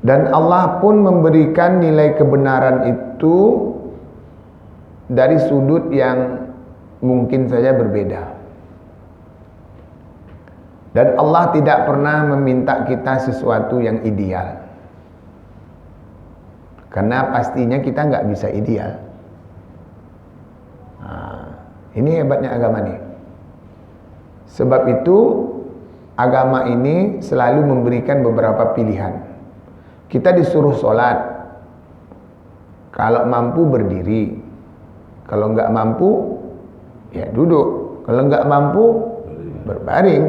Dan Allah pun memberikan nilai kebenaran itu dari sudut yang mungkin saja berbeda. Dan Allah tidak pernah meminta kita sesuatu yang ideal, karena pastinya kita nggak bisa ideal. Ini hebatnya agama nih. Sebab itu agama ini selalu memberikan beberapa pilihan. Kita disuruh sholat, kalau mampu berdiri, kalau nggak mampu ya duduk, kalau nggak mampu berbaring.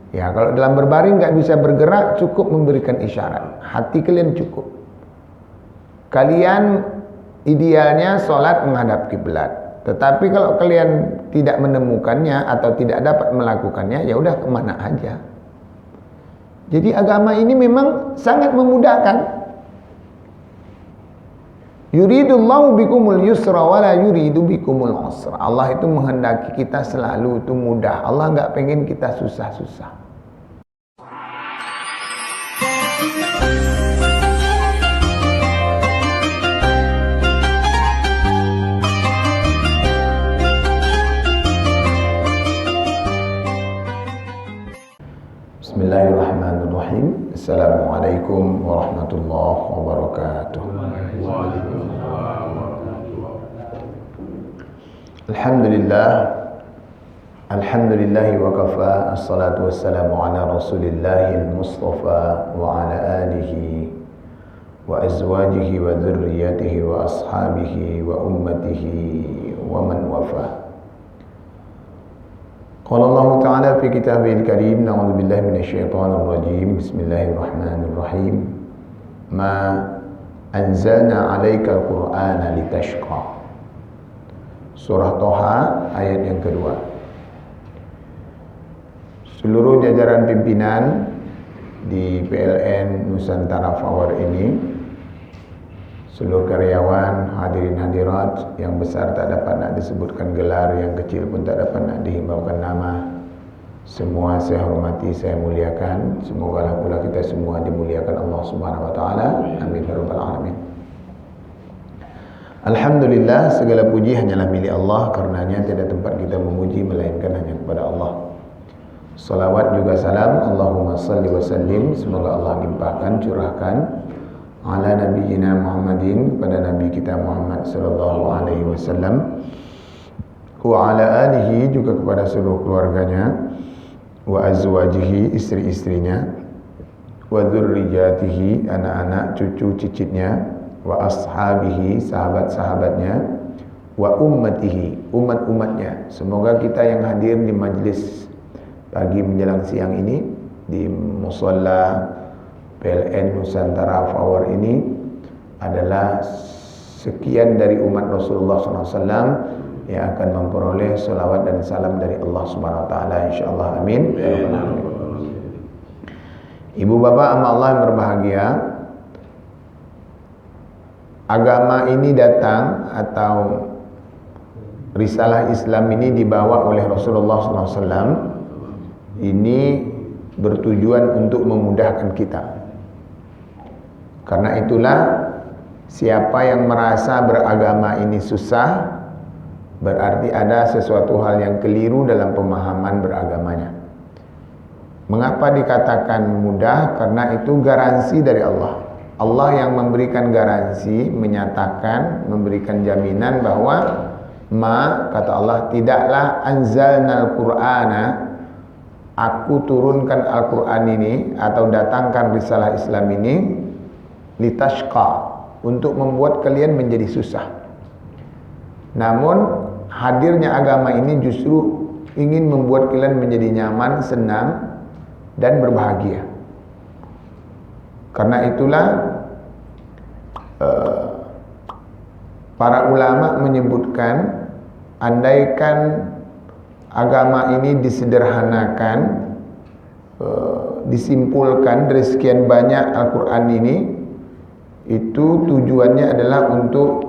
Ya, kalau dalam berbaring nggak bisa bergerak, cukup memberikan isyarat. Hati kalian cukup. Kalian idealnya sholat menghadap kiblat. Tetapi kalau kalian tidak menemukannya atau tidak dapat melakukannya, ya udah kemana aja. Jadi agama ini memang sangat memudahkan. Yuridullahu bikumul yusra wa la yuridu bikumul usra. Allah itu menghendaki kita selalu itu mudah. Allah nggak pengen kita susah-susah. Bismillahirrahmanirrahim. Assalamualaikum warahmatullahi wabarakatuh. Alhamdulillah. Alhamdulillahi wa kafa. Assalatu wassalamu ala rasulillahil mustafa wa ala alihi wa azwajihi wa dzurriyyatihi wa ashabihi wa ummatihi wa man wafa. Qala Allah Ta'ala fi kitabihil karim, na'udzu billahi minasyaitonir rajim. Bismillahirrahmanirrahim. Ma anzalna 'alaikal Qur'ana litashqa. Surah Toha ayat yang kedua. Seluruh jajaran pimpinan di PLN Nusantara Power ini, seluruh karyawan, hadirin hadirat, yang besar tak dapat nak disebutkan gelar, yang kecil pun tak dapat nak dihimbaukan nama, semua saya hormati, saya muliakan. Semoga pula kita semua dimuliakan Allah Subhanahu wa taala. Amin ya rabbal alamin. Alhamdulillah, segala puji hanyalah milik Allah, karenanya tidak tempat kita memuji melainkan hanya kepada Allah. Salawat juga salam, Allahumma salli wa sallim, semoga Allah limpahkan, curahkan ala nabiyina Muhammadin, pada nabi kita Muhammad sallallahu alaihi wasallam, wa ala alihi, juga kepada seluruh keluarganya, wa azwajihi, istri-istrinya, wa dzurriyyatihi, anak-anak cucu cicitnya, wa ashabihi, sahabat-sahabatnya, wa ummatihi, umat-umatnya. Semoga kita yang hadir di majlis pagi menjelang siang ini di musalla PLN Nusantara Power ini adalah sekian dari umat Rasulullah SAW yang akan memperoleh salawat dan salam dari Allah Subhanahu Wa Taala, insyaallah. Amin. Ibu bapak ama Allah yang berbahagia, agama ini datang atau risalah Islam ini dibawa oleh Rasulullah SAW. Ini bertujuan untuk memudahkan kita. Karena itulah siapa yang merasa beragama ini susah, berarti ada sesuatu hal yang keliru dalam pemahaman beragamanya. Mengapa dikatakan mudah? Karena itu garansi dari Allah. Allah yang memberikan garansi, menyatakan, memberikan jaminan bahwa kata Allah, tidaklah anzalnal Qur'ana, aku turunkan Al-Quran ini atau datangkan risalah Islam ini litashqa, untuk membuat kalian menjadi susah. Namun hadirnya agama ini justru ingin membuat kalian menjadi nyaman, senang, dan berbahagia. Karena itulah para ulama menyebutkan, andaikan agama ini disederhanakan, disimpulkan dari sekian banyak Al-Quran ini, itu tujuannya adalah untuk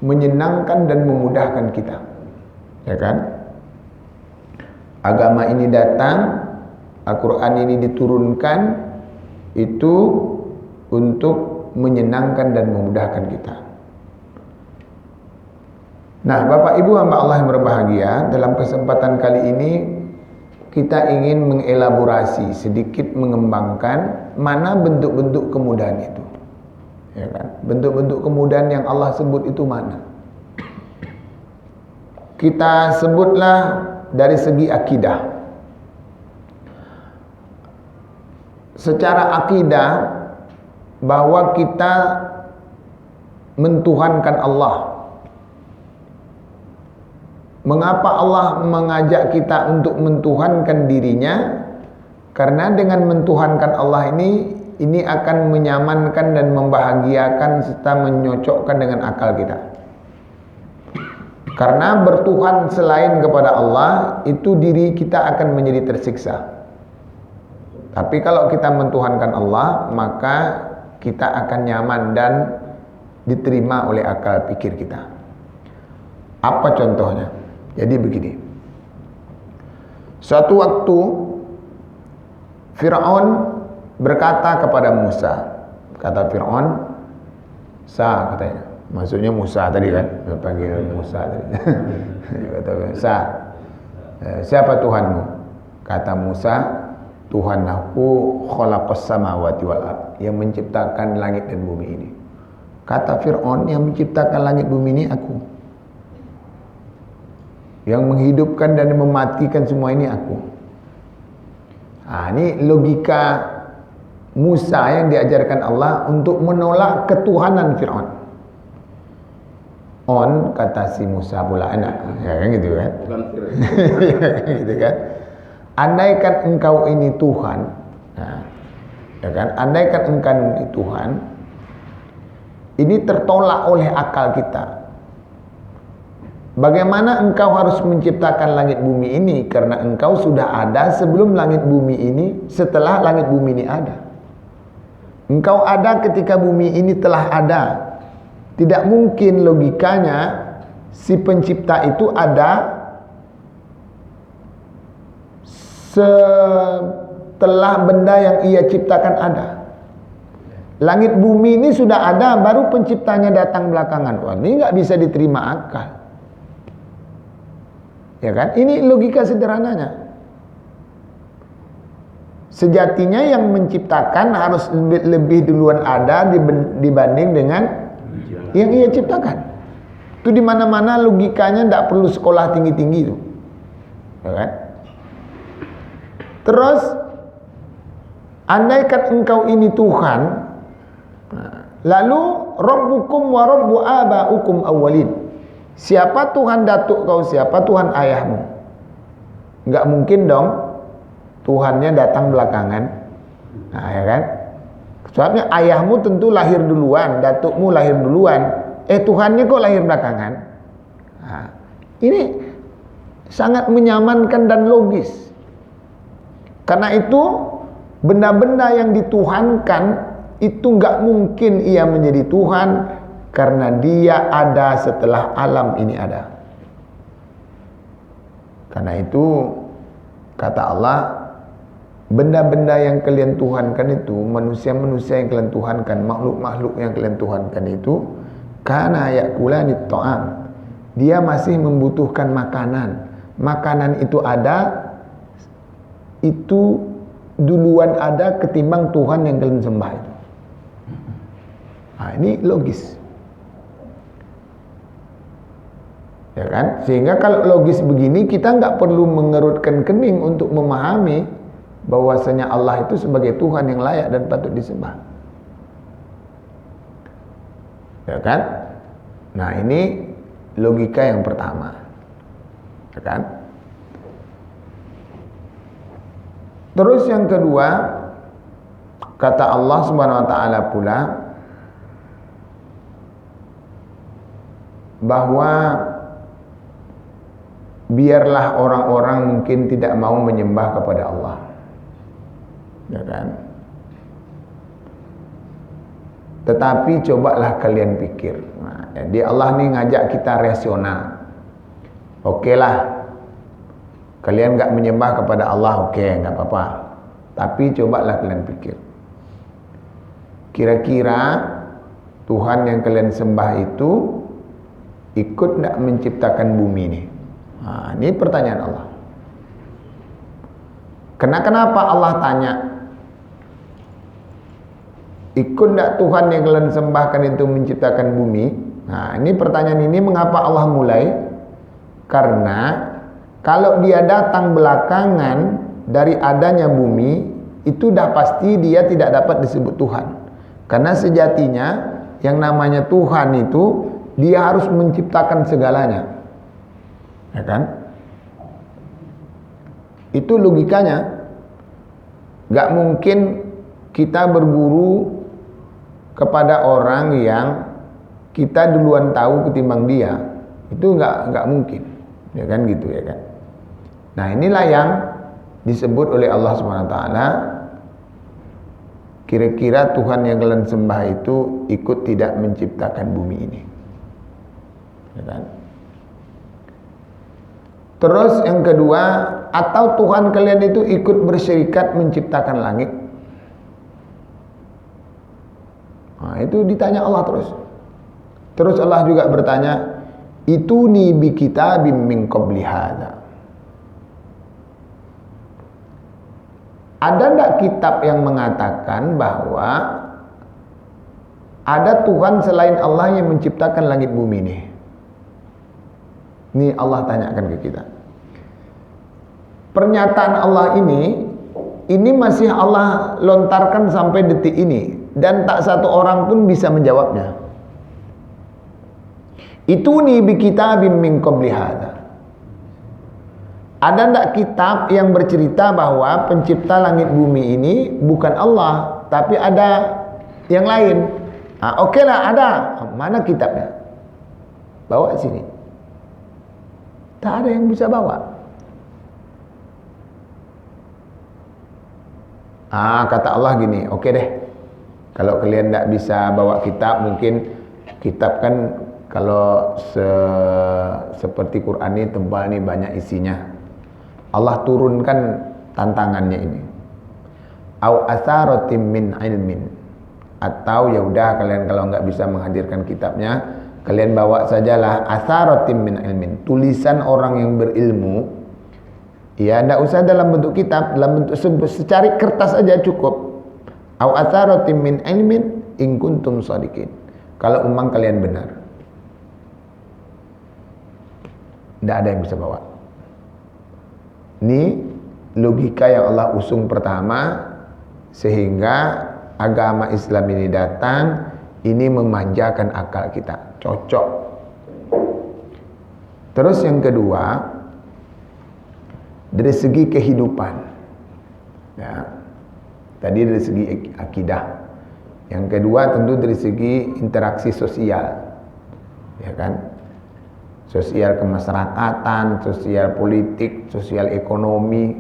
menyenangkan dan memudahkan kita, ya kan? Agama ini datang, Al-Quran ini diturunkan, itu untuk menyenangkan dan memudahkan kita. Nah, Bapak Ibu hamba Allah yang berbahagia, dalam kesempatan kali ini kita ingin mengelaborasi, sedikit mengembangkan mana bentuk-bentuk kemudahan itu. Ya kan? Bentuk-bentuk kemudahan yang Allah sebut itu mana? Kita sebutlah dari segi akidah. Secara akidah, bahwa kita mentuhankan Allah. Mengapa Allah mengajak kita untuk mentuhankan dirinya? Karena dengan mentuhankan Allah ini akan menyamankan dan membahagiakan serta menyocokkan dengan akal kita. Karena bertuhan selain kepada Allah, itu diri kita akan menjadi tersiksa. Tapi kalau kita mentuhankan Allah, maka kita akan nyaman dan diterima oleh akal pikir kita. Apa contohnya? Jadi begini. Suatu waktu Fir'aun berkata kepada Musa. Kata Fir'aun, "Sa," katanya. Maksudnya Musa tadi kan, dia panggil Musa tadi. Kata Musa, "Siapa Tuhanmu?" Kata Musa, "Tuhan aku khalaqas samawati wal ard," yang menciptakan langit dan bumi ini. Kata Fir'aun, yang menciptakan langit bumi ini aku. Yang menghidupkan dan mematikan semua ini aku. Ini logika Musa yang diajarkan Allah untuk menolak ketuhanan Fir'aun. Kata si Musa pula, anak, ya kan gitu kan? Gitu kan? Andaikan engkau ini Tuhan, ya kan? Andaikan engkau ini Tuhan, ini tertolak oleh akal kita. Bagaimana engkau harus menciptakan langit bumi ini? Karena engkau sudah ada sebelum langit bumi ini, setelah langit bumi ini ada. Engkau ada ketika bumi ini telah ada. Tidak mungkin logikanya si pencipta itu ada setelah benda yang ia ciptakan ada. Langit bumi ini sudah ada, baru penciptanya datang belakangan. Wah, ini nggak bisa diterima akal. Ya kan? Ini logika sederhananya. Sejatinya yang menciptakan harus lebih duluan ada dibanding dengan yang ia ciptakan. Itu di mana-mana logikanya tidak perlu sekolah tinggi-tinggi itu. Ya kan? Terus andaikan engkau ini Tuhan, lalu Rabbukum wa Rabbu abaukum awwalin. Siapa Tuhan datuk kau, siapa Tuhan ayahmu? Enggak mungkin dong Tuhannya datang belakangan. Ya kan? Sebabnya ayahmu tentu lahir duluan, datukmu lahir duluan. Tuhannya kok lahir belakangan? Ini sangat menyamankan dan logis. Karena itu benda-benda yang dituhankan itu nggak mungkin ia menjadi Tuhan, karena dia ada setelah alam ini ada. Karena itu kata Allah, benda-benda yang kalian tuhankan itu, manusia-manusia yang kalian tuhankan, makhluk-makhluk yang kalian tuhankan itu, kana yakulani ta'am, dia masih membutuhkan makanan. Makanan itu ada, itu duluan ada ketimbang Tuhan yang kalian sembah itu. Ini logis. Ya kan? Sehingga kalau logis begini, kita nggak perlu mengerutkan kening untuk memahami bahwasanya Allah itu sebagai Tuhan yang layak dan patut disembah. Ya kan? Nah, ini logika yang pertama. Ya kan? Terus yang kedua, kata Allah Subhanahu wa taala pula bahwa biarlah orang-orang mungkin tidak mau menyembah kepada Allah. Ya kan? Tetapi cobalah kalian pikir. Jadi Allah ni ngajak kita rasional. Okeylah, kalian enggak menyembah kepada Allah, okey, enggak apa-apa. Tapi cobalah kalian pikir. kira-kira Tuhan yang kalian sembah itu ikut tidak menciptakan bumi ini? Nah, ini pertanyaan Allah. Kenapa Allah tanya, ikut tidak Tuhan yang kalian sembahkan itu menciptakan bumi? Nah, ini pertanyaan ini mengapa Allah mulai? Karena kalau dia datang belakangan dari adanya bumi, itu dah pasti dia tidak dapat disebut Tuhan. Karena sejatinya yang namanya Tuhan itu dia harus menciptakan segalanya, ya kan? Itu logikanya. Gak mungkin kita berguru kepada orang yang kita duluan tahu ketimbang dia. Itu gak mungkin, ya kan gitu, ya kan? Nah, inilah yang disebut oleh Allah SWT, kira-kira Tuhan yang kalian sembah itu ikut tidak menciptakan bumi ini, ya kan? Terus yang kedua, atau Tuhan kalian itu ikut bersyirikat menciptakan langit? Nah, itu ditanya Allah terus. Terus Allah juga bertanya, ituni bi kitabim min qabli hadza. Ada tidak kitab yang mengatakan bahwa ada Tuhan selain Allah yang menciptakan langit bumi ini? Ini Allah tanyakan ke kita. Pernyataan Allah ini masih Allah lontarkan sampai detik ini, dan tak satu orang pun bisa menjawabnya. Ituni bi kitabim min qabli hadza. Ada tidak kitab yang bercerita bahwa pencipta langit bumi ini bukan Allah, tapi ada yang lain? Oke lah, ada. Mana kitabnya? Bawa sini. Tak ada yang bisa bawa. Kata Allah gini, oke deh. Kalau kalian tidak bisa bawa kitab, mungkin kitab kan kalau seperti Quran ini tebal nih, banyak isinya. Allah turunkan tantangannya ini. Au asaratim min ilmin. Atau ya udah, kalian kalau nggak bisa menghadirkan kitabnya, kalian bawa sajalah asaratim min ilmin, tulisan orang yang berilmu. Ya, tidak usah dalam bentuk kitab, dalam bentuk secari kertas aja cukup. Au asaratim min ilmin in kuntum shadiqin. Kalau memang kalian benar. Tidak ada yang bisa bawa. Ini logika yang Allah usung pertama, sehingga agama Islam ini datang, ini memanjakan akal kita, cocok. Terus yang kedua, dari segi kehidupan, ya, tadi dari segi akidah. Yang kedua tentu dari segi interaksi sosial, ya kan? Sosial kemasyarakatan, sosial politik, sosial ekonomi.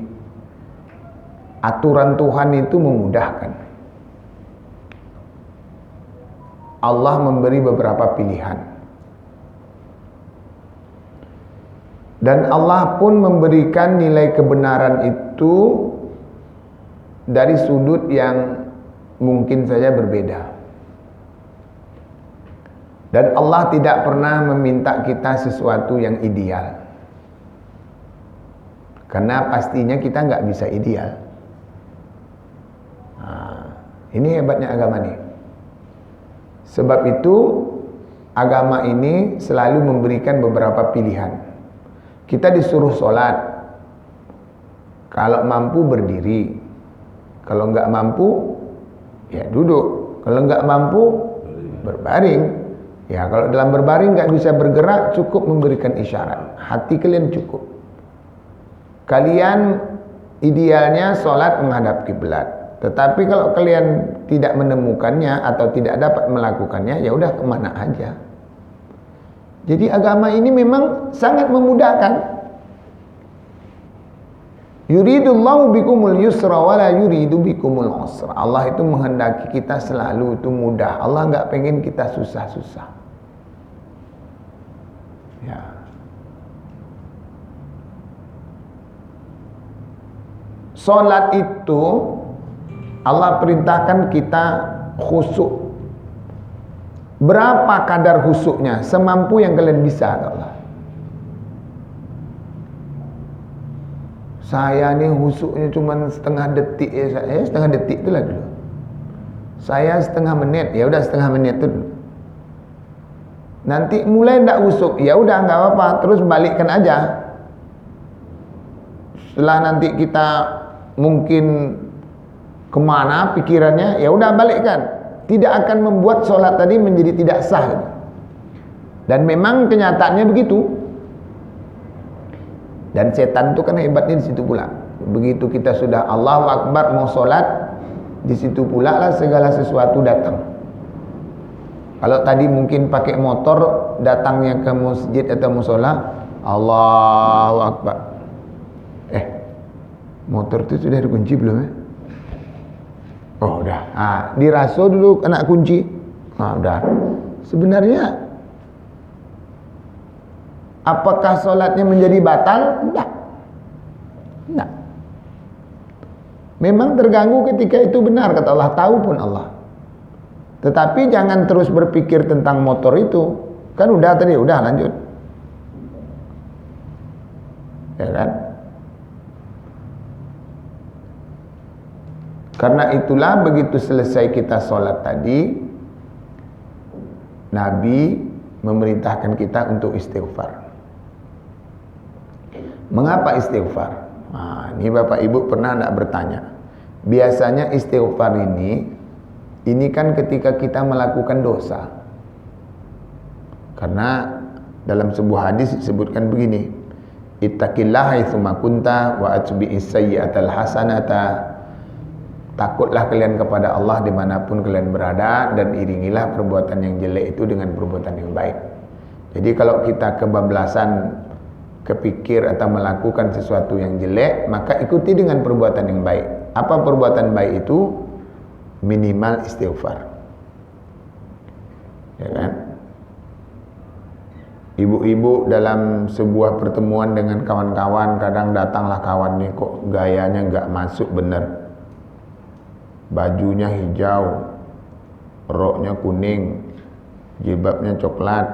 Aturan Tuhan itu memudahkan. Allah memberi beberapa pilihan. Dan Allah pun memberikan nilai kebenaran itu dari sudut yang mungkin saja berbeda. Dan Allah tidak pernah meminta kita sesuatu yang ideal. Karena pastinya kita nggak bisa ideal. Ini hebatnya agama ini. Sebab itu agama ini selalu memberikan beberapa pilihan. Kita disuruh sholat. Kalau mampu berdiri. Kalau nggak mampu, ya duduk. Kalau nggak mampu, berbaring. Ya, kalau dalam berbaring nggak bisa bergerak, cukup memberikan isyarat. Hati kalian cukup. Kalian idealnya sholat menghadap kiblat. Tetapi kalau kalian tidak menemukannya atau tidak dapat melakukannya, ya udah kemana aja. Jadi agama ini memang sangat memudahkan. Yuridullahu bikumul yusra wa la yuridu bikumul usra. Allah itu menghendaki kita selalu itu mudah. Allah nggak pengen kita susah-susah. Ya. Salat itu Allah perintahkan kita khusyuk. Berapa kadar khusyuknya? Semampu yang kalian bisa, kata Allah. Saya ni khusyuknya cuma setengah detik ya, setengah detik itulah dulu. Saya setengah menit, ya udah setengah menit itu dulu. Nanti mulai ndak khusyuk, ya udah nggak apa-apa, terus balikkan aja. Setelah nanti kita mungkin kemana pikirannya, ya udah balikkan. Tidak akan membuat sholat tadi menjadi tidak sah. Dan memang kenyataannya begitu. Dan setan itu kan hebatnya di situ pula. Begitu kita sudah Allahu Akbar mau sholat, di situ pula lah segala sesuatu datang. Kalau tadi mungkin pakai motor datangnya ke masjid atau musola, Allahu Akbar. Motor itu sudah dikunci belum ya? Oh udah. Diraso dulu kena kunci. Udah. Sebenarnya apakah sholatnya menjadi batal? Enggak. Memang terganggu ketika itu benar, kata Allah, tahu pun Allah. Tetapi jangan terus berpikir tentang motor itu. Kan udah tadi, udah lanjut. Ya kan? Karena itulah begitu selesai kita sholat tadi, Nabi memerintahkan kita untuk istighfar. Mengapa istighfar? Ini Bapak Ibu pernah tidak bertanya? Biasanya istighfar ini kan ketika kita melakukan dosa. Karena dalam sebuah hadis disebutkan begini, ittaqillaha haitsu ma kunta wa atbi'is sayyi'atal hasanata. Takutlah kalian kepada Allah dimanapun kalian berada, dan iringilah perbuatan yang jelek itu dengan perbuatan yang baik. Jadi kalau kita kebablasan, kepikir atau melakukan sesuatu yang jelek, maka ikuti dengan perbuatan yang baik. Apa perbuatan baik itu? Minimal istighfar. Ya kan? Ibu-ibu dalam sebuah pertemuan dengan kawan-kawan, kadang datanglah kawan nih kok gayanya nggak masuk bener. Bajunya hijau, roknya kuning, jilbabnya coklat,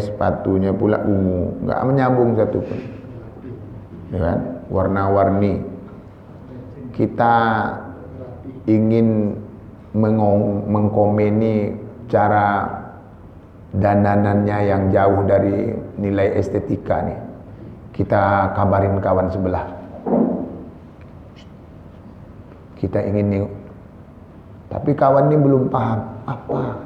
sepatunya pula ungu, nggak menyambung satu pun, ya kan? Warna-warni. Kita ingin mengkomeni cara dandanannya yang jauh dari nilai estetika nih. Kita kabarin kawan sebelah. Kita ingin nengok, tapi kawan ini belum paham apa.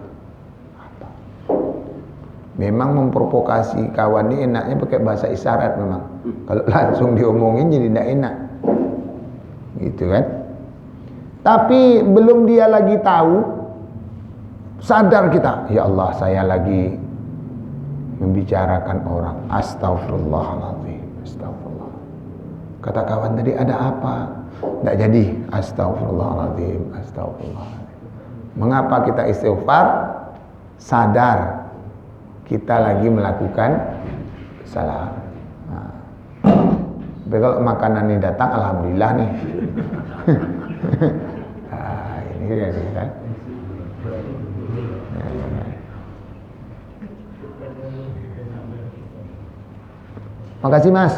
Memang memprovokasi kawan ini enaknya pakai bahasa isyarat memang. Kalau langsung diomongin jadi tidak enak, gitu kan? Tapi belum dia lagi tahu, sadar kita, ya Allah saya lagi membicarakan orang. Astagfirullahaladzim, astagfirullah. Kata kawan tadi, ada apa? Tidak jadi. Astagfirullahaladzim, astagfirullahaladzim. Mengapa kita istighfar? Sadar kita lagi melakukan kesalahan. Tapi kalau makanan ini datang, alhamdulillah nih. Ini kan. Makasih Mas.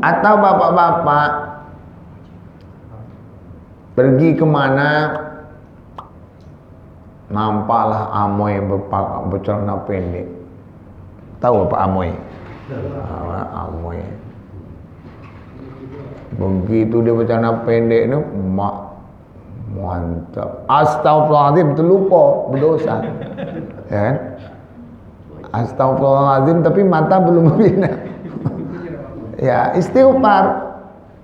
Atau bapak-bapak pergi kemana, nampaklah Amoy bercelana pendek. Tahu apa Amoy? Amoy. Begitu dia bercelana pendek itu, mantap. Astagfirullahaladzim, terlupa, berdosa. Ya kan? Astagfirullahaladzim, tapi mata belum membina. Ya, istighfar.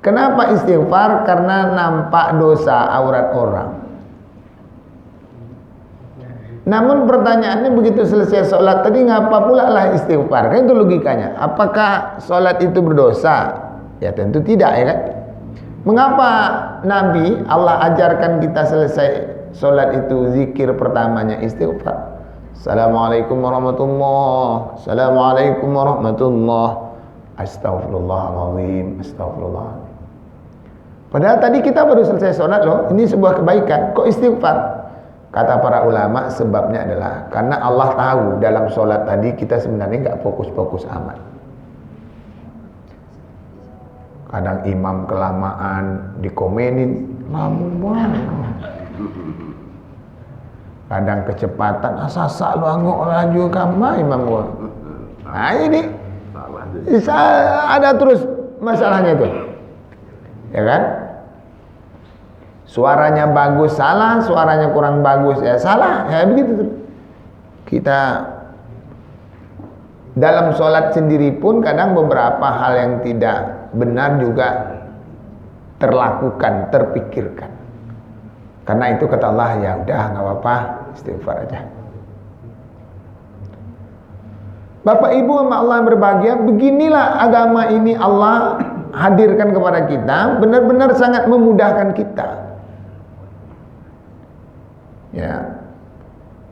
Kenapa istighfar? Karena nampak dosa aurat orang. Namun pertanyaannya begitu selesai sholat tadi, ngapa pula lah istighfar? Kan itu logikanya. Apakah sholat itu berdosa? Ya tentu tidak, ya kan? Mengapa Nabi Allah ajarkan kita selesai sholat itu zikir pertamanya istighfar? Assalamualaikum warahmatullahi wabarakatuh. Assalamualaikum warahmatullahi wabarakatuh. Astagfirullahaladzim, astagfirullah. Padahal tadi kita baru selesai sholat loh. Ini sebuah kebaikan. Kok istighfar? Kata para ulama, sebabnya adalah karena Allah tahu dalam sholat tadi kita sebenarnya nggak fokus-fokus amat. Kadang imam kelamaan dikomenin, lama banget. Kadang kecepatan, asasa lu angok laju kama imam gua. Nah ini ada terus masalahnya itu, ya kan? Suaranya bagus salah, suaranya kurang bagus ya salah, ya begitu tuh. Kita dalam sholat sendiri pun kadang beberapa hal yang tidak benar juga terlakukan, terpikirkan. Karena itu kata Allah, ya udah nggak apa-apa, istighfar aja. Bapak Ibu sama Allah yang berbahagia, beginilah agama ini Allah hadirkan kepada kita, benar-benar sangat memudahkan kita. Ya.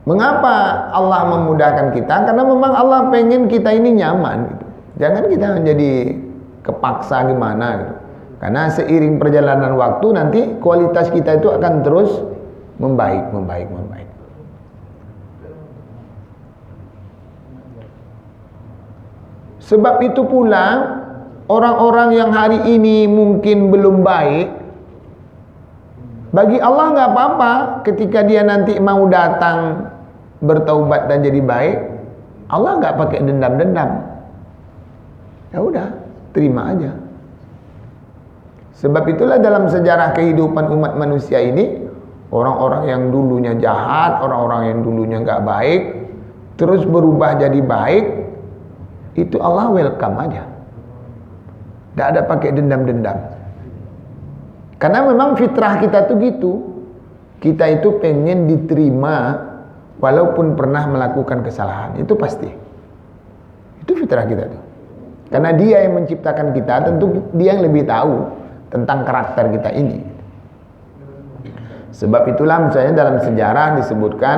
Mengapa Allah memudahkan kita? Karena memang Allah pengen kita ini nyaman gitu. Jangan kita menjadi kepaksa gimana gitu. Karena seiring perjalanan waktu nanti kualitas kita itu akan terus membaik. Sebab itu pula orang-orang yang hari ini mungkin belum baik, bagi Allah nggak apa-apa ketika dia nanti mau datang bertaubat dan jadi baik. Allah nggak pakai dendam-dendam. Ya udah, terima aja. Sebab itulah dalam sejarah kehidupan umat manusia ini, orang-orang yang dulunya jahat, orang-orang yang dulunya nggak baik, terus berubah jadi baik, itu Allah welcome aja. Tidak ada pakai dendam-dendam. Karena memang fitrah kita tuh gitu. Kita itu pengen diterima walaupun pernah melakukan kesalahan. Itu pasti. Itu fitrah kita tuh. Karena dia yang menciptakan kita, tentu dia yang lebih tahu tentang karakter kita ini. Sebab itulah misalnya dalam sejarah disebutkan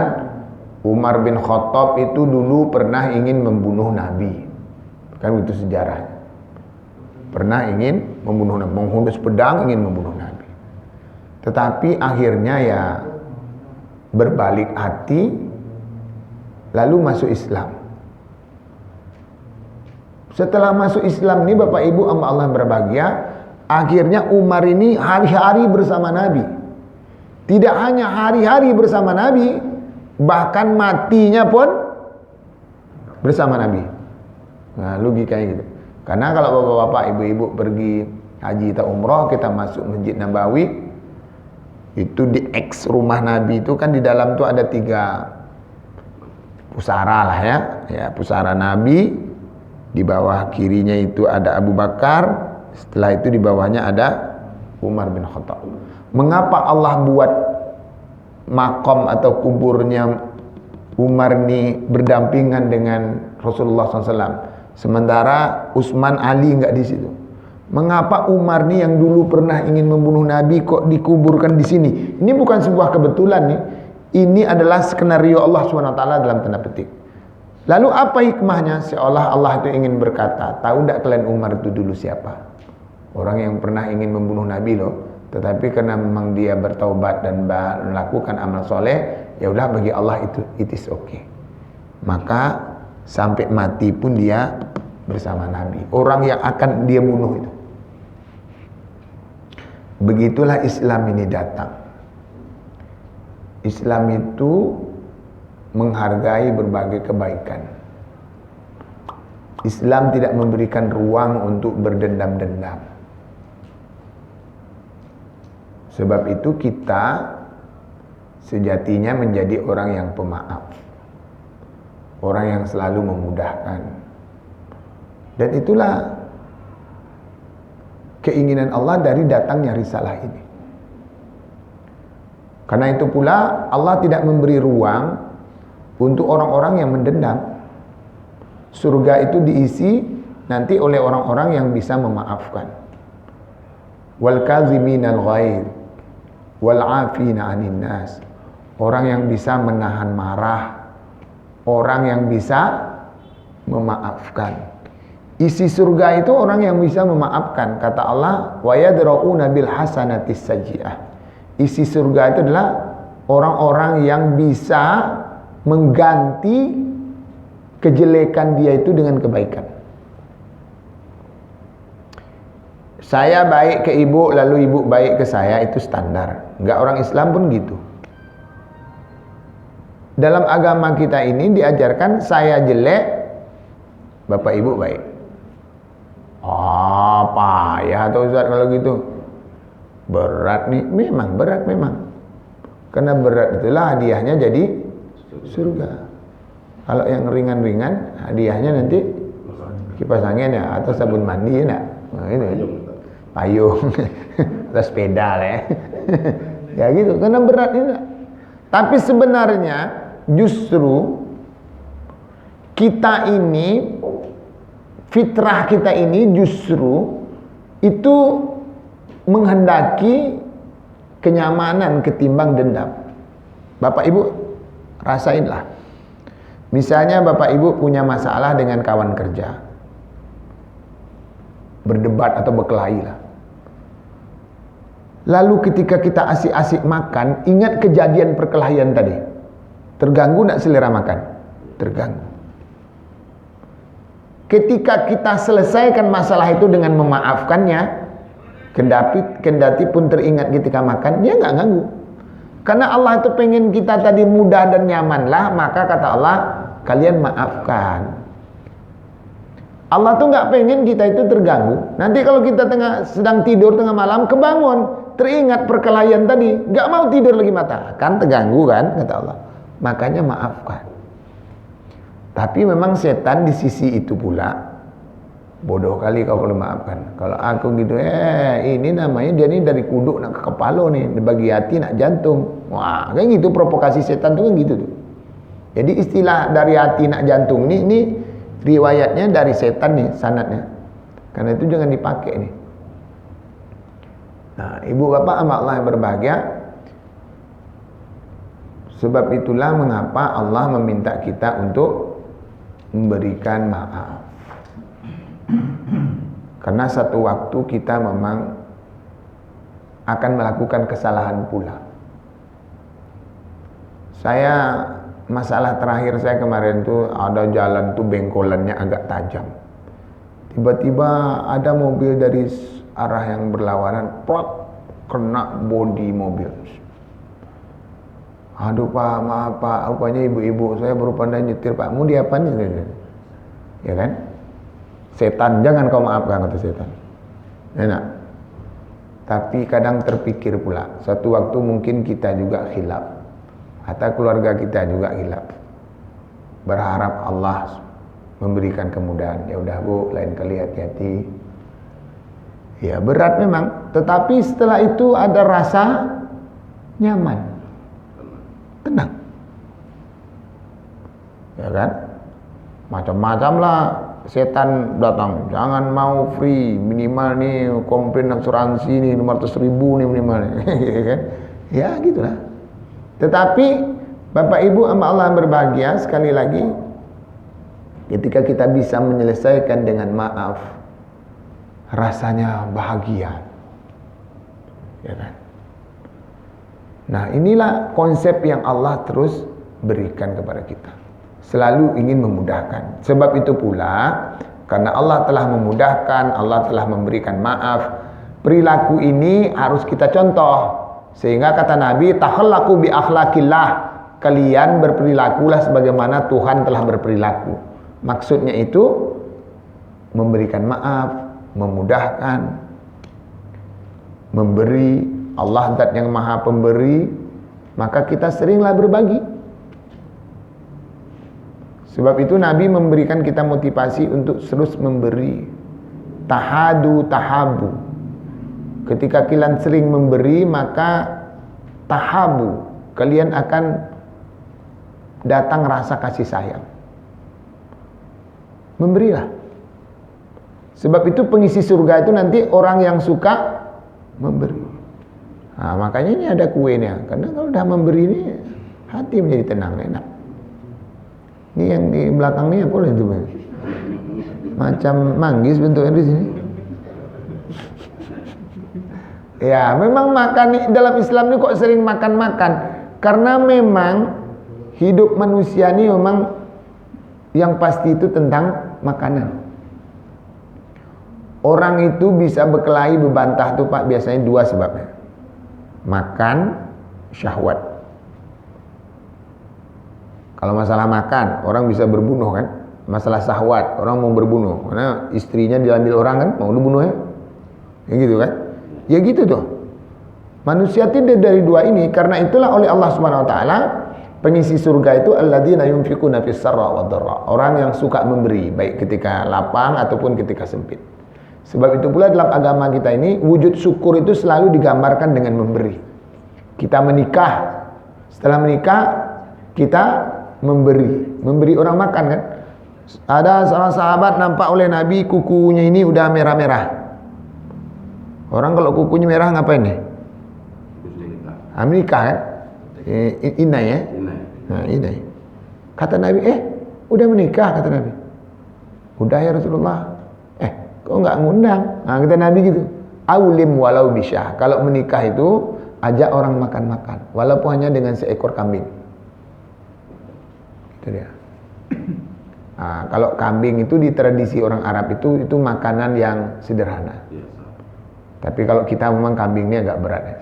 Umar bin Khattab itu dulu pernah ingin membunuh Nabi. Kan itu sejarah. Pernah ingin membunuh Nabi, menghunus pedang ingin membunuh Nabi. Tetapi akhirnya ya berbalik hati lalu masuk Islam. Setelah masuk Islam ini Bapak Ibu sama Allah berbahagia, akhirnya Umar ini hari-hari bersama Nabi. Tidak hanya hari-hari bersama Nabi, bahkan matinya pun bersama Nabi. Nah, logikanya gitu. Karena kalau bapak-bapak, ibu-ibu pergi haji atau umroh, kita masuk Masjid Nabawi, itu di eks rumah Nabi itu kan di dalam tuh ada 3 pusara lah ya. Ya, pusara Nabi, di bawah kirinya itu ada Abu Bakar, setelah itu di bawahnya ada Umar bin Khattab. Mengapa Allah buat makom atau kuburnya Umar ini berdampingan dengan Rasulullah SAW, sementara Utsman, Ali nggak di situ? Mengapa Umar nih yang dulu pernah ingin membunuh Nabi kok dikuburkan di sini? Ini bukan sebuah kebetulan nih. Ini adalah skenario Allah SWT dalam tanda petik. Lalu apa hikmahnya? Seolah Allah itu ingin berkata, tahu tidak kalian Umar itu dulu siapa? Orang yang pernah ingin membunuh Nabi loh. Tetapi karena memang dia bertaubat dan melakukan amal soleh, ya udah bagi Allah itu it is okay. Maka sampai mati pun dia bersama Nabi. Orang yang akan dia bunuh itu. Begitulah Islam ini datang. Islam itu menghargai berbagai kebaikan. Islam tidak memberikan ruang untuk berdendam-dendam. Sebab itu kita sejatinya menjadi orang yang pemaaf, orang yang selalu memudahkan. Dan itulah keinginan Allah dari datangnya risalah ini. Karena itu pula Allah tidak memberi ruang untuk orang-orang yang mendendam. Surga itu diisi nanti oleh orang-orang yang bisa memaafkan. Wal kaziminal ghaidh wal 'afina 'anil nas. Orang yang bisa menahan marah, orang yang bisa memaafkan. Isi surga itu orang yang bisa memaafkan. Kata Allah, wa yadra'una bil hasanatis sayyi'ah. Isi surga itu adalah orang-orang yang bisa mengganti kejelekan dia itu dengan kebaikan. Saya baik ke ibu, lalu ibu baik ke saya, itu standar. Enggak, orang Islam pun gitu. Dalam agama kita ini diajarkan saya jelek, bapak ibu baik. Payah atau Ustaz kalau gitu. Berat nih, memang berat memang. Karena berat itulah hadiahnya jadi surga. Kalau yang ringan-ringan, hadiahnya nanti kipas angin ya, atau sabun mandi ya. Nah, ini payung atau sepeda lah ya. Ya gitu, karena berat ini. Tapi sebenarnya justru kita ini, fitrah kita ini justru itu menghendaki kenyamanan ketimbang dendam. Bapak ibu rasainlah. Misalnya bapak ibu punya masalah dengan kawan kerja, berdebat atau berkelahi lah. Lalu ketika kita asik-asik makan, ingat kejadian perkelahian tadi. Terganggu nak selera makan? Terganggu. Ketika kita selesaikan masalah itu dengan memaafkannya, kendati pun teringat ketika makan, dia nggak ganggu. Karena Allah itu pengen kita tadi mudah dan nyaman lah, maka kata Allah, kalian maafkan. Allah tuh nggak pengen kita itu terganggu. Nanti kalau kita sedang tidur tengah malam, kebangun, teringat perkelahian tadi, nggak mau tidur lagi mata, kan terganggu kan, kata Allah. Makanya maafkan. Tapi memang setan di sisi itu pula bodoh kali kau kalau maafkan. Kalau aku gitu, ini namanya dia nih dari kuduk nak ke kepala nih, bagi hati nak jantung. Wah, kayak gitu provokasi setan tuh kan gitu tuh. Jadi istilah dari hati nak jantung ini riwayatnya dari setan nih sanadnya. Karena itu jangan dipakai nih. Nah, ibu bapak sama Allah yang berbahagia. Sebab itulah mengapa Allah meminta kita untuk memberikan maaf. Karena satu waktu kita memang akan melakukan kesalahan pula. Masalah terakhir saya kemarin tuh ada jalan tuh bengkolannya agak tajam. Tiba-tiba ada mobil dari arah yang berlawanan, plot, kena bodi mobil. Aduh pak, maaf pak, rupanya ibu-ibu saya baru pandai nyetir pak, mau diapain nih? Ya kan? Setan, jangan kau maafkan, kata setan. Enak. Tapi kadang terpikir pula, suatu waktu mungkin kita juga khilaf, atau keluarga kita juga khilaf. Berharap Allah memberikan kemudahan. Ya udah bu, lain kali hati-hati. Ya berat memang, tetapi setelah itu ada rasa nyaman. Tenang. Ya kan? Macam-macam lah setan datang. Jangan mau free, minimal nih komplain asuransi nih 500.000 nih minimal. Ya kan? Ya gitulah. Tetapi Bapak Ibu sama Allah yang berbahagia, sekali lagi ketika kita bisa menyelesaikan dengan maaf, rasanya bahagia. Ya kan? Nah, inilah konsep yang Allah terus berikan kepada kita. Selalu ingin memudahkan. Sebab itu pula, karena Allah telah memudahkan, Allah telah memberikan maaf, perilaku ini harus kita contoh. Sehingga kata Nabi, takhallaqu bi akhlaqillah, kalian berperilakulah sebagaimana Tuhan telah berperilaku. Maksudnya itu memberikan maaf, memudahkan, memberi. Allah zat yang maha pemberi, maka kita seringlah berbagi. Sebab itu Nabi memberikan kita motivasi untuk terus memberi. Tahadu tahabu. Ketika kalian sering memberi, maka tahabu, kalian akan datang rasa kasih sayang. Memberilah. Sebab itu pengisi surga itu nanti orang yang suka memberi. Nah, makanya ini ada kuenya. Karena kalau udah memberi ini, hati menjadi tenang, enak. Ini yang di belakang ini apa itu? Macam manggis bentuknya di sini. Ya, memang makan dalam Islam ini kok sering makan-makan. Karena memang hidup manusia ini memang yang pasti itu tentang makanan. Orang itu bisa berkelahi, berbantah tuh Pak, biasanya dua sebabnya. Makan, syahwat. Kalau masalah makan, orang bisa berbunuh kan. Masalah syahwat, orang mau berbunuh. Karena istrinya diambil orang kan, mau dibunuh ya. Ya gitu kan. Ya gitu tuh. Manusia tidak dari dua ini. Karena itulah oleh Allah Subhanahu Wa Taala pengisi surga itu alladzina yunfiquna fis sarra wad dharra. Orang yang suka memberi, baik ketika lapang ataupun ketika sempit. Sebab itu pula dalam agama kita ini wujud syukur itu selalu digambarkan dengan memberi. Kita menikah, setelah menikah kita memberi orang makan kan. Ada salah sahabat nampak oleh Nabi kukunya ini udah merah-merah. Orang kalau kukunya merah ngapain nih? Menikah kan? Inai ya? Nah, inai. Kata Nabi, udah menikah kata Nabi. Udah ya Rasulullah. Kok nggak ngundang? Nah, kata Nabi gitu. Aulim walau bisyah. Kalau menikah itu ajak orang makan-makan, walaupun hanya dengan seekor kambing. Itu dia. Nah, kalau kambing itu di tradisi orang Arab itu makanan yang sederhana. Tapi kalau kita memang kambing ini agak berat ya.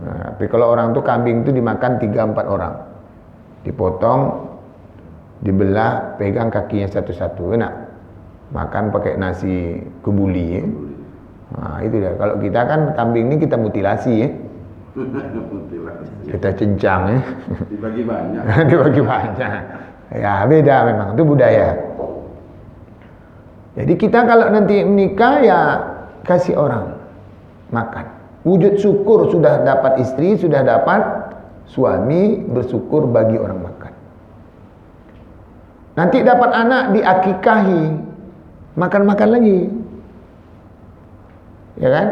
Nah, tapi kalau orang tuh kambing itu dimakan 3-4 orang. Dipotong, dibelah, pegang kakinya satu-satu, enak. Makan pakai nasi kebuli ya. Nah, itu dia. Kalau kita kan kambing ini kita mutilasi ya. Kita cencang ya. Dibagi banyak. Dibagi banyak. Ya beda memang, itu budaya. Jadi kita kalau nanti menikah ya kasih orang makan. Wujud syukur sudah dapat istri, sudah dapat suami, bersyukur bagi orang makan. Nanti dapat anak diakikahi, makan-makan lagi. Ya kan?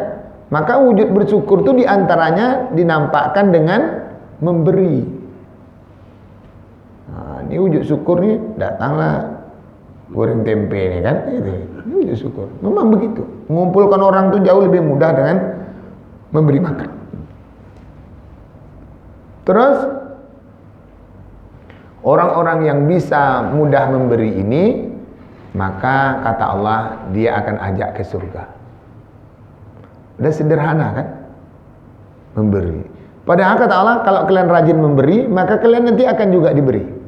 Maka wujud bersyukur itu diantaranya dinampakkan dengan memberi. Nah, ini wujud syukur nih, datanglah goreng tempe nih kan, ini wujud syukur. Memang begitu. Mengumpulkan orang tuh jauh lebih mudah dengan memberi makan. Terus orang-orang yang bisa mudah memberi ini, maka kata Allah dia akan ajak ke surga. Udah sederhana kan? Memberi. Padahal kata Allah kalau kalian rajin memberi, maka kalian nanti akan juga diberi.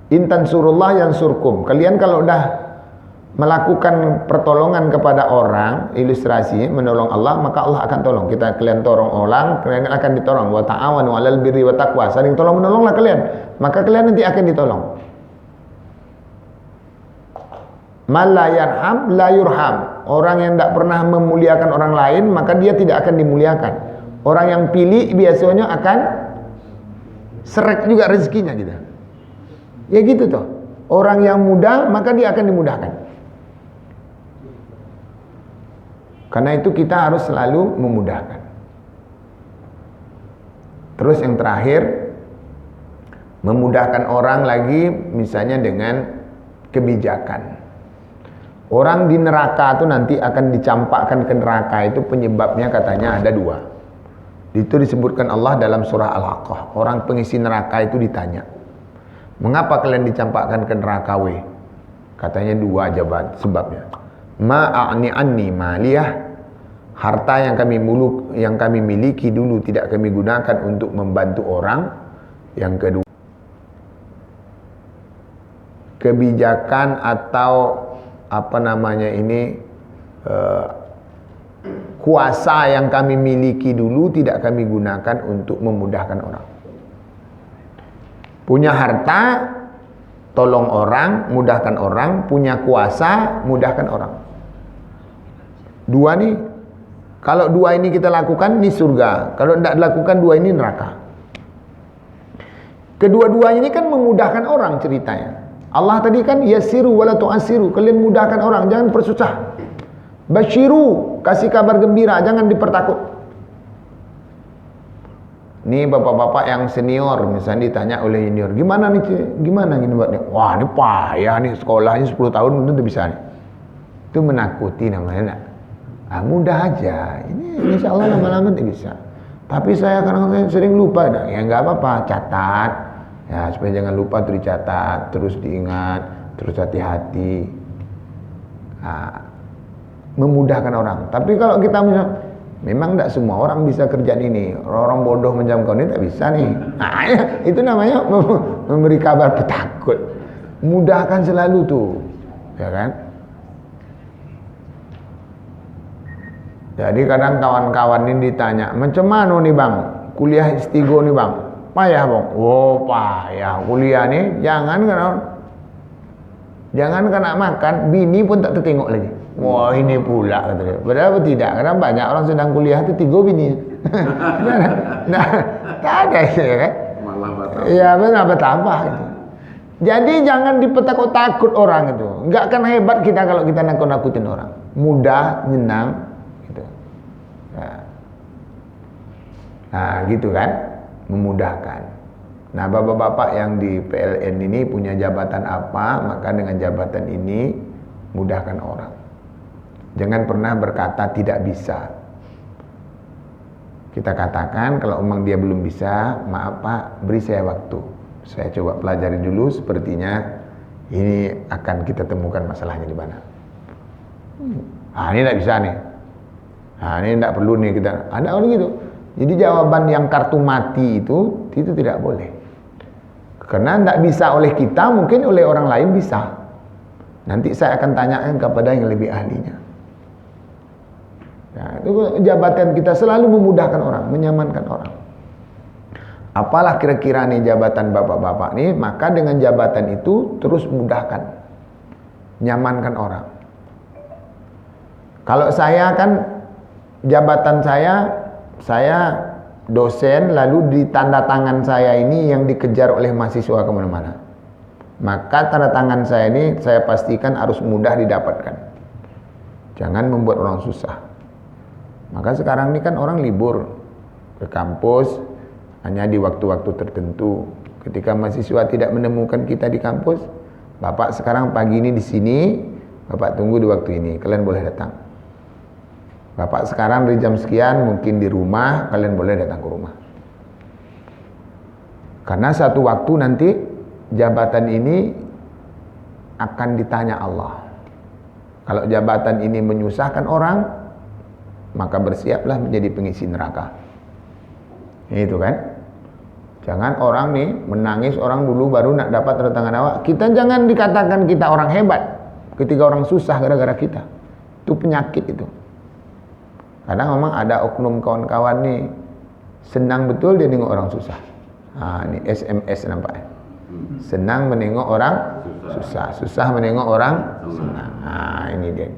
Intan surullah yang surkum. Kalian kalau udah melakukan pertolongan kepada orang, ilustrasi menolong Allah, maka Allah akan tolong. Kalian tolong orang, kalian akan ditolong. Wa ta'awanu 'alal birri wa taqwa. Saling tolong menolonglah kalian, maka kalian nanti akan ditolong. Man la yarham la yurham. Orang yang tidak pernah memuliakan orang lain, maka dia tidak akan dimuliakan. Orang yang pilih biasanya akan seret juga rezekinya gitu. Ya gitu toh. Orang yang mudah maka dia akan dimudahkan. Karena itu kita harus selalu memudahkan. Terus yang terakhir, memudahkan orang lagi misalnya dengan kebijakan. Orang di neraka itu nanti akan dicampakkan ke neraka, itu penyebabnya katanya ada 2. Itu disebutkan Allah dalam surah Al-Haqqah. Orang pengisi neraka itu ditanya, mengapa kalian dicampakkan ke neraka we? Katanya 2 jawaban sebabnya. Ma'a'ni anni maliyah, harta yang kami miliki dulu tidak kami gunakan untuk membantu orang. Yang kedua, kebijakan atau kuasa yang kami miliki dulu tidak kami gunakan untuk memudahkan orang. Punya harta, tolong orang, mudahkan orang. Punya kuasa, mudahkan orang. 2 nih, kalau 2 ini kita lakukan, ini surga. Kalau tidak dilakukan 2 ini neraka. Kedua-duanya ini kan memudahkan orang ceritanya. Allah tadi kan yassiru wala tu'assiru, kalian mudahkan orang, jangan persusah. Basyiru, kasih kabar gembira, jangan dipertakut. Ini bapak-bapak yang senior misalnya ditanya oleh junior, gimana nih gimana ini buatnya? Wah ini payah nih, sekolahnya 10 tahun belum tentu bisa nih. Itu menakuti namanya. Ah, mudah aja, ini insya Allah lama-lama tidak bisa. Tapi saya kadang-kadang sering lupa, ya nggak apa-apa, catat ya supaya jangan lupa, tuh dicatat, terus diingat, terus hati-hati. Nah, memudahkan orang. Tapi kalau kita memang tidak semua orang bisa kerjaan ini. Orang bodoh macam kau ini tak bisa nih. Nah, itu namanya memberi kabar petakut. Mudahkan selalu tuh, ya kan? Jadi kadang kawan-kawan ini ditanya, macam mana nih bang, kuliah S3 nih bang? Payah bang? Oh payah, kuliah nih jangan kena makan, bini pun tak tertengok lagi. Wah ini pula katanya. Padahal tidak, karena banyak orang sedang kuliah itu 3 bini. Nah, tak ada ya kan? Malah bertambah. Iya benar bertambah itu. Jadi jangan dipetakut-takut orang itu. Enggak akan hebat kita kalau kita nakut-nakutin orang. Mudah, nyenang. Nah gitu kan, memudahkan. Nah bapak-bapak yang di PLN ini punya jabatan apa, maka dengan jabatan ini mudahkan orang. Jangan pernah berkata tidak bisa. Kita katakan kalau memang dia belum bisa, maaf pak, beri saya waktu. Saya coba pelajari dulu, sepertinya ini akan kita temukan masalahnya di mana. Ah ini tidak bisa nih. Nah ini tidak perlu nih kita. Ada orang gitu. Jadi jawaban yang kartu mati itu tidak boleh. Karena tidak bisa oleh kita, mungkin oleh orang lain bisa. Nanti saya akan tanyakan kepada yang lebih ahlinya. Nah, itu jabatan kita selalu memudahkan orang, menyamankan orang. Apalah kira-kira nih jabatan bapak-bapak nih, maka dengan jabatan itu terus mudahkan, nyamankan orang. Kalau saya kan jabatan saya dosen, lalu di tanda tangan saya ini yang dikejar oleh mahasiswa kemana-mana. Maka tanda tangan saya ini saya pastikan harus mudah didapatkan. Jangan membuat orang susah. Maka sekarang ini kan orang libur ke kampus hanya di waktu-waktu tertentu. Ketika mahasiswa tidak menemukan kita di kampus, Bapak sekarang pagi ini di sini, Bapak tunggu di waktu ini, kalian boleh datang. Bapak sekarang dari jam sekian mungkin di rumah, kalian boleh datang ke rumah. Karena satu waktu nanti jabatan ini akan ditanya Allah. Kalau jabatan ini menyusahkan orang, maka bersiaplah menjadi pengisi neraka. Itu kan? Jangan orang nih menangis orang dulu baru nak dapat tanda tangan awak. Kita jangan dikatakan kita orang hebat ketika orang susah gara-gara kita. Itu penyakit itu. Kadang memang ada oknum kawan-kawan nih senang betul dia nengok orang susah. Ini SMS nampaknya. Senang menengok orang susah, susah menengok orang senang. Ini dia.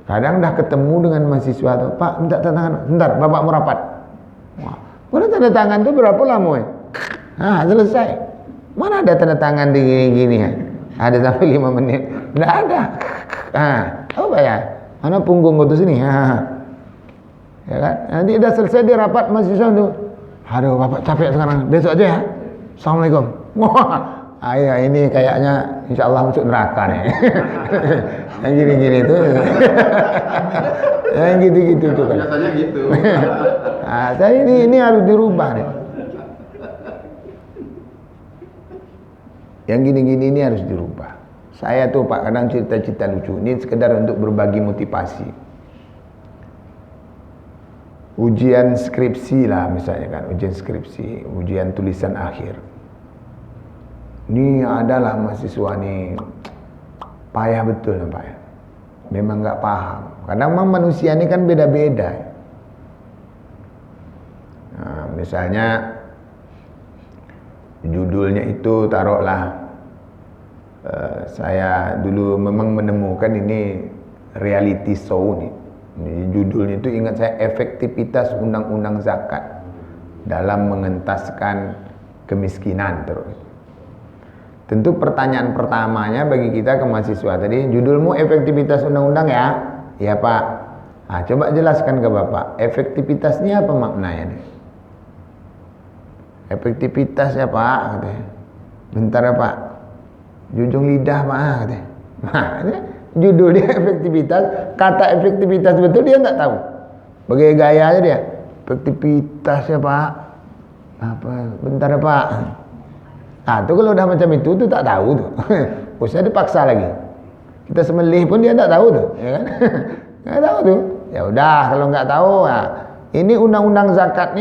Kadang dah ketemu dengan mahasiswa tuh, Pak minta tanda tangan. Bentar, Bapak mau rapat. Wah, mana tanda tangan tuh berapa lama ya? Selesai. Mana ada tanda tangan di gini-gini ya? Ada sampai 5 menit. Nggak ada. Apa ya? Mana punggung gua tuh sini? Ya kan? Nanti udah selesai dia rapat mahasiswa tuh. Aduh Bapak capek sekarang, besok aja ya. Assalamualaikum. Wah, ya ini kayaknya insya Allah masuk neraka nih. Yang gini-gini tuh. Yang gitu-gitu tuh kan. Biasanya gitu. Saya ini harus dirubah nih. Yang gini-gini ini harus dirubah. Saya tuh Pak kadang cerita-cerita lucu. Ini sekedar untuk berbagi motivasi. Ujian skripsi lah misalnya kan, ujian skripsi, ujian tulisan akhir. Ini adalah mahasiswa nih payah betul nampaknya. Memang nggak paham. Kadang memang manusia ini kan beda-beda. Nah, misalnya judulnya itu taruhlah saya dulu memang menemukan ini reality show nih. Ini judulnya itu ingat saya, efektivitas undang-undang zakat dalam mengentaskan kemiskinan terus. Tentu pertanyaan pertamanya bagi kita ke mahasiswa tadi, judulmu efektivitas undang-undang ya? Ya Pak. Coba jelaskan ke Bapak, efektivitasnya apa maknanya nih? Efektivitasnya Pak, katanya. Bentar ya Pak, junjung lidah Pak, katanya. Nah, judul dia efektivitas, kata efektivitas betul dia nggak tahu. Bagaimana gayanya dia, efektivitasnya Pak, apa? Bentar ya Pak. Ah, tuh kalau udah macam itu tuh tak tahu tuh. Usah dipaksa lagi. Kita sembelih pun dia tak tahu tuh, ya kan? Nggak tahu tuh. Ya udah kalau nggak tahu, nah, ini undang-undang zakat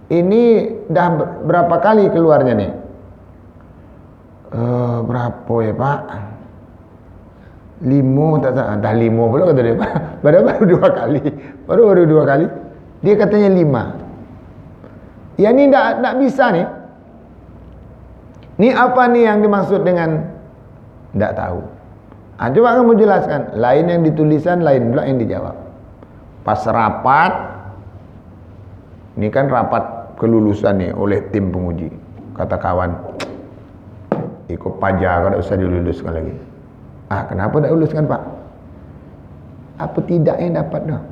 ini dah berapa kali keluarnya nih? Berapa ya Pak? 5 tak tahu. Dah 5 pula kata dia. Baru 2 kali. Baru 2 kali. Dia katanya 5. Ya ini tak bisa nih. Ini apa nih yang dimaksud dengan tidak tahu? Coba kamu jelaskan. Lain yang ditulisan, lain pula yang dijawab. Pas rapat, ini kan rapat kelulusan nih oleh tim penguji. Kata kawan, ikut pajak kalau usah diluluskan lagi. Kenapa tak luluskan Pak? Apa tidak yang dapat dah?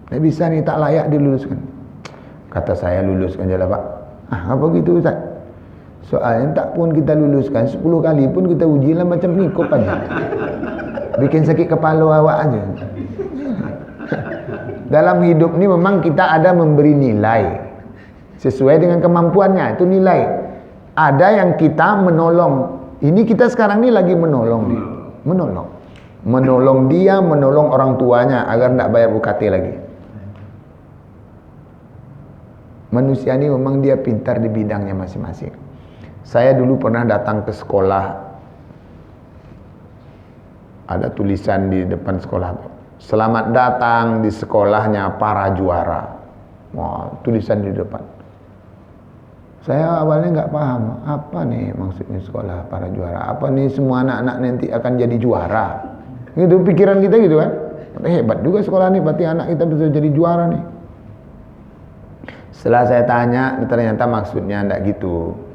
Tak bisa nih, tak layak diluluskan. Kata saya, luluskan je lah Pak. Apa gitu Ustaz? Soalnya tak pun kita luluskan 10 kali pun kita uji lah macam pengikut aja. Bikin sakit kepala awak aja. Dalam hidup ni memang kita ada memberi nilai sesuai dengan kemampuannya, itu nilai. Ada yang kita menolong. Ini kita sekarang ni lagi menolong dia. Menolong dia, menolong orang tuanya agar tak bayar UKT lagi. Manusia ni memang dia pintar di bidangnya masing-masing. Saya dulu pernah datang ke sekolah, ada tulisan di depan sekolah, selamat datang di sekolahnya para juara. Wah, tulisan di depan. Saya awalnya nggak paham, apa nih maksudnya sekolah para juara? Apa nih semua anak-anak nanti akan jadi juara? Itu pikiran kita gitu kan? Hebat juga sekolah nih, berarti anak kita bisa jadi juara nih. Setelah saya tanya, ternyata maksudnya enggak gitu.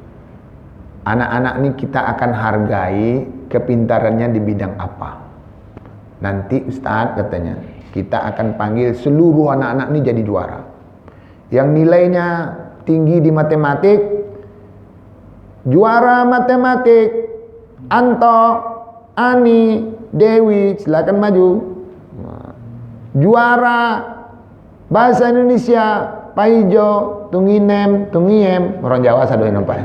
Anak-anak ini kita akan hargai kepintarannya di bidang apa. Nanti Ustaz katanya, kita akan panggil seluruh anak-anak ini jadi juara. Yang nilainya tinggi di matematik, juara matematik, Anto, Ani, Dewi, silakan maju. Juara bahasa Indonesia, Paijo, Tunginem, Tungiem, orang Jawa satu yang nampak.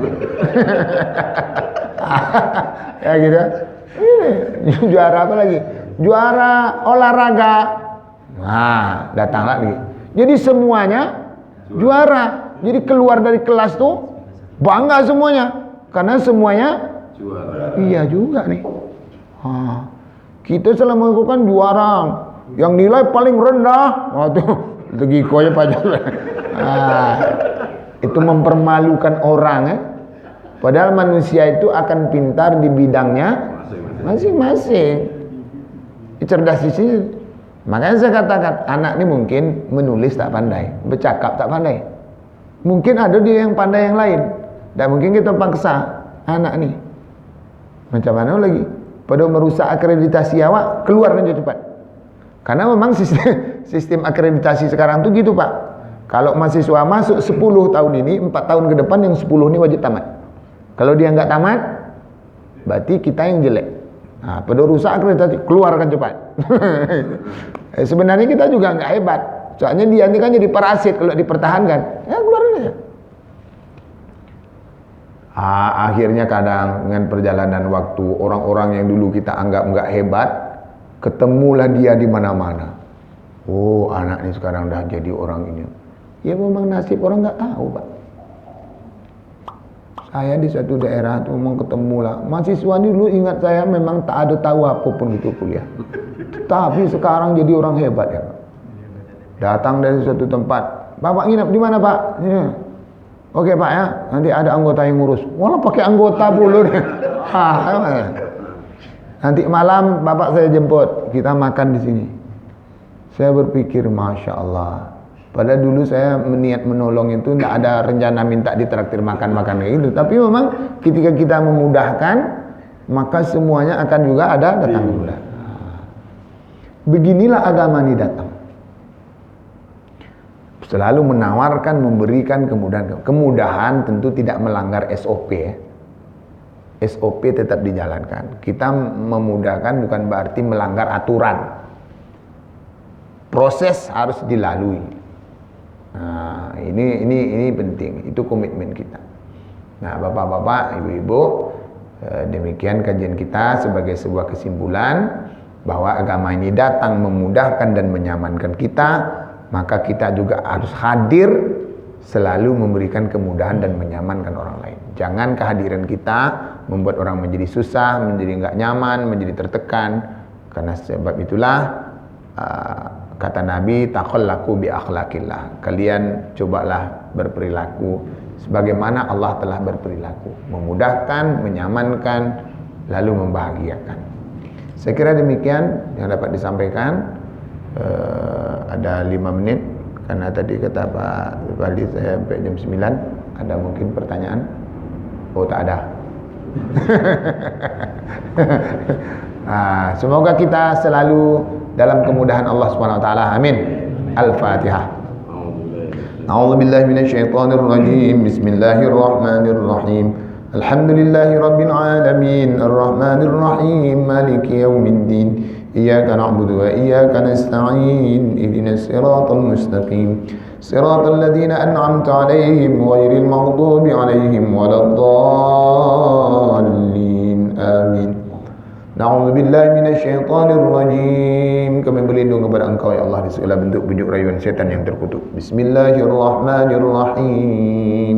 Ya gitu. Ini juara apa lagi? Juara olahraga. Nah, datang lagi. Jadi semuanya juara. Jadi keluar dari kelas tuh bangga semuanya, karena semuanya juara. Iya juga nih. Kita selama itu kan juara, yang nilai paling rendah. Waduh, tegikonya pajak. Itu mempermalukan orang. Padahal manusia itu akan pintar di bidangnya masing-masing. Cerdas di sini. Makanya saya katakan, anak ini mungkin menulis tak pandai, bercakap tak pandai. Mungkin ada dia yang pandai yang lain. Dan mungkin kita paksa anak ini. Macam mana lagi? Pada merusak akreditasi awak, keluar aja cepat. Karena memang sistem akreditasi sekarang tuh gitu Pak. Kalau mahasiswa masuk 10 tahun ini, 4 tahun ke depan yang 10 ini wajib tamat. Kalau dia nggak tamat, berarti kita yang jelek. Pada rusak akreditasi, keluarkan cepat. Sebenarnya kita juga nggak hebat. Soalnya dia ini kan jadi parasit kalau dipertahankan. Ya keluarin aja. Akhirnya kadang dengan perjalanan waktu, orang-orang yang dulu kita anggap nggak hebat, ketemulah dia di mana-mana. Oh, anak ini sekarang dah jadi orang ini. Ya memang nasib orang nggak tahu Pak. Saya di satu daerah tuh memang ketemu lah mahasiswa ini, dulu ingat saya memang tak ada tahu apapun gitu kuliah. Tapi sekarang jadi orang hebat ya Pak. Datang dari suatu tempat, Bapak nginap di mana Pak? Ya. Oke Pak ya, nanti ada anggota yang ngurus. Walah pakai anggota dulu. Nanti malam Bapak saya jemput, kita makan di sini. Saya berpikir Masya Allah. Padahal dulu saya niat menolong itu tidak ada rencana minta ditraktir makan-makan kayak gitu. Tapi memang ketika kita memudahkan, maka semuanya akan juga ada datang mudah. Beginilah agama ini datang. selalu menawarkan, memberikan kemudahan. Kemudahan tentu tidak melanggar SOP ya. SOP tetap dijalankan. Kita memudahkan bukan berarti melanggar aturan. Proses harus dilalui. Nah, ini penting. Itu komitmen kita. Nah, bapak-bapak, ibu-ibu, demikian kajian kita sebagai sebuah kesimpulan bahwa agama ini datang memudahkan dan menyamankan kita, maka kita juga harus hadir selalu memberikan kemudahan dan menyamankan orang lain. Jangan kehadiran kita membuat orang menjadi susah, menjadi enggak nyaman, menjadi tertekan. Karena sebab itulah kata Nabi, takhallaku bi akhlaqillah. Kalian cobalah berperilaku sebagaimana Allah telah berperilaku, memudahkan, menyamankan, lalu membahagiakan. Saya kira demikian yang dapat disampaikan. Ada 5 menit karena tadi kata Pak Waldi saya sampai jam 9. Ada mungkin pertanyaan? Oh, tak ada. Semoga kita selalu dalam kemudahan Allah Subhanahu wa taala. Amin. Al-Fatihah. A'udzu billahi minasyaitonir rajim. Bismillahirrahmanirrahim. Alhamdulillahi rabbil alamin. Arrahmanir rahim. Maliki yaumiddin. Iyyaka na'budu wa iyyaka nasta'in. Ihdinas siratal mustaqim. Siratal ladzina an'amta 'alaihim ghairil maghdubi 'alaihim waladdallin. Amin. Na'udzubillahi minasyaitonir rajim. Kami berlindung kepada Engkau ya Allah di segala bentuk bujuk rayuan setan yang terkutuk. Bismillahirrahmanirrahim.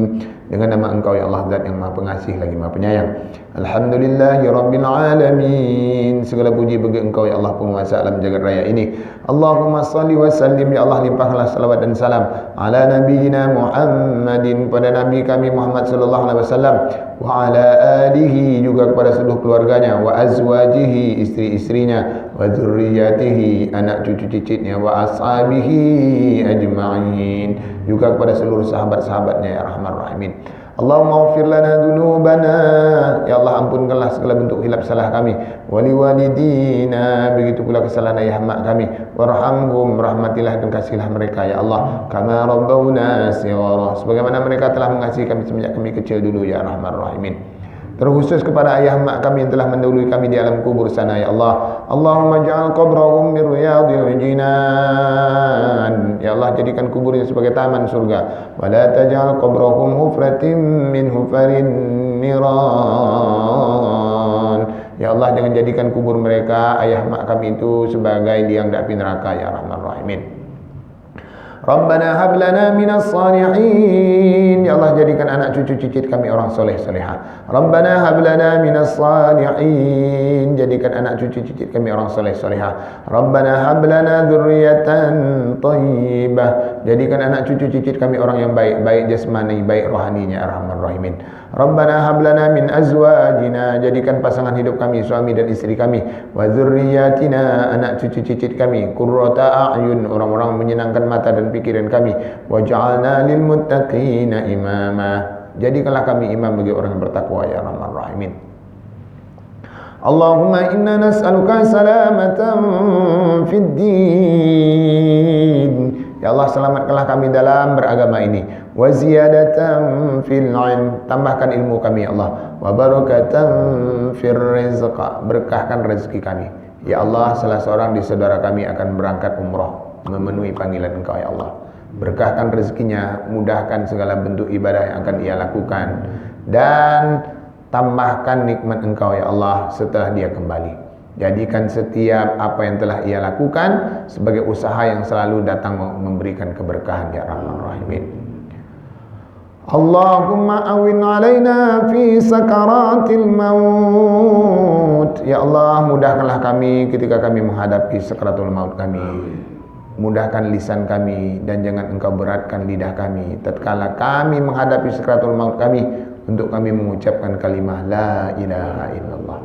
Dengan nama Engkau ya Allah, Zat yang Maha Pengasih lagi Maha Penyayang. Alhamdulillahirabbil alamin. Segala puji bagi Engkau ya Allah, penguasa alam jagat raya ini. Allahumma salli wa sallim ya Allah, limpahkanlah salawat dan salam ala nabiyyina Muhammadin, pada nabi kami Muhammad sallallahu alaihi wasallam, wa ala alihi, juga kepada seluruh keluarganya, wa azwajihi, istri-istrinya, wa dzurriyyatihi, anak cucu cicitnya, wa ashabihi ajma'in, juga kepada seluruh sahabat-sahabatnya ya Rahman Rahimin. Allahumma ighfir lana dzunubana, ya Allah ampunkanlah segala bentuk hilap salah kami, wali walidina, begitu pula kesalahan ayah mak kami, warhamhum, rahmatilah dan kasihilah mereka ya Allah, kama rabbawna shighara, sebagaimana mereka telah mengasihi kami semenjak kami kecil dulu ya Rahman Rahimin. Terkhusus kepada ayah mak kami yang telah mendahului kami di alam kubur sana ya Allah. Allahumma ja'al qabrahum min riyadil jinan, ya Allah jadikan kuburnya sebagai taman surga. Wa la taj'al qabrahum hufratin min hufarin niran, ya Allah jangan jadikan kubur mereka, ayah mak kami itu sebagai liang api neraka ya Rahman Rahimin. Rabbana hab lana minas salihin, ya Allah jadikan anak cucu cicit kami orang soleh solehah. Rabbana hab lana minas salihin, jadikan anak cucu cicit kami orang soleh solehah. Rabbana hab lana dzurriyyatan thayyibah, jadikan anak cucu cicit kami orang yang baik, baik jasmani, baik rohaninya Ar-Rahman Rahimin. Rabbana hab lana min azwajina, jadikan pasangan hidup kami, suami dan istri kami, wa dzurriyyatina, anak cucu cicit kami, qurrata a'yun, orang-orang menyenangkan mata dan pikiran kami, waj'alna lil muttaqina imama, jadikanlah kami imam bagi orang yang bertakwa ya Rahman Rahimin. Allahumma inna nas'aluka salamatan fid din, ya Allah selamatkanlah kami dalam beragama ini, wa ziyadatan fil ilm, tambahkan ilmu kami ya Allah, wa barakatan fir rizq, berkahkan rezeki kami ya Allah. Salah seorang di saudara kami akan berangkat umrah memenuhi panggilan Engkau ya Allah, berkahkan rezekinya, mudahkan segala bentuk ibadah yang akan ia lakukan, dan tambahkan nikmat Engkau ya Allah setelah dia kembali. Jadikan setiap apa yang telah ia lakukan sebagai usaha yang selalu datang memberikan keberkahan ya Rahman Rahimin. Allahumma awin alaina fi sakaratil maut, ya Allah mudahkanlah kami ketika kami menghadapi sakaratul maut kami. Mudahkan lisan kami dan jangan Engkau beratkan lidah kami tatkala kami menghadapi sakaratul maut kami, untuk kami mengucapkan kalimah la ilaha illallah.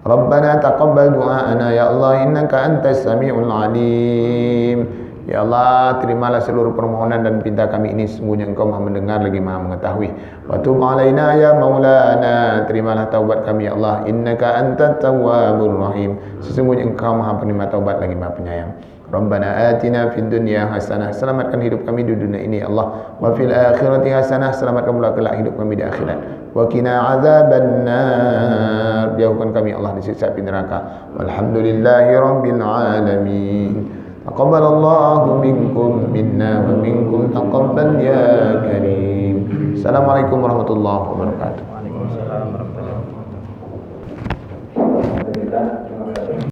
Rabbana taqabbal du'aana ya Allah innaka antas samiul alim, ya Allah terimalah seluruh permohonan dan pinta kami ini, sesungguhnya Engkau Maha mendengar lagi Maha mengetahui. Wa tub alaina ya maulana, terimalah taubat kami ya Allah, innaka antat tawwabur rahim, sesungguhnya Engkau Maha penerima taubat lagi Maha penyayang. Rabbana atina fid dunya hasanah, selamatkan hidup kami di dunia ini ya Allah. Wa fil akhirati hasanah, selamatkan pula kelak hidup kami di akhirat. Wa qina azabannar, jauhkan kami Allah disiksa api neraka. Walhamdulillahi rabbil alamin. Taqabbalallahu minkum minna wa minkum taqabbal ya karim. Assalamualaikum warahmatullahi wabarakatuh. Waalaikumsalam warahmatullahi wabarakatuh.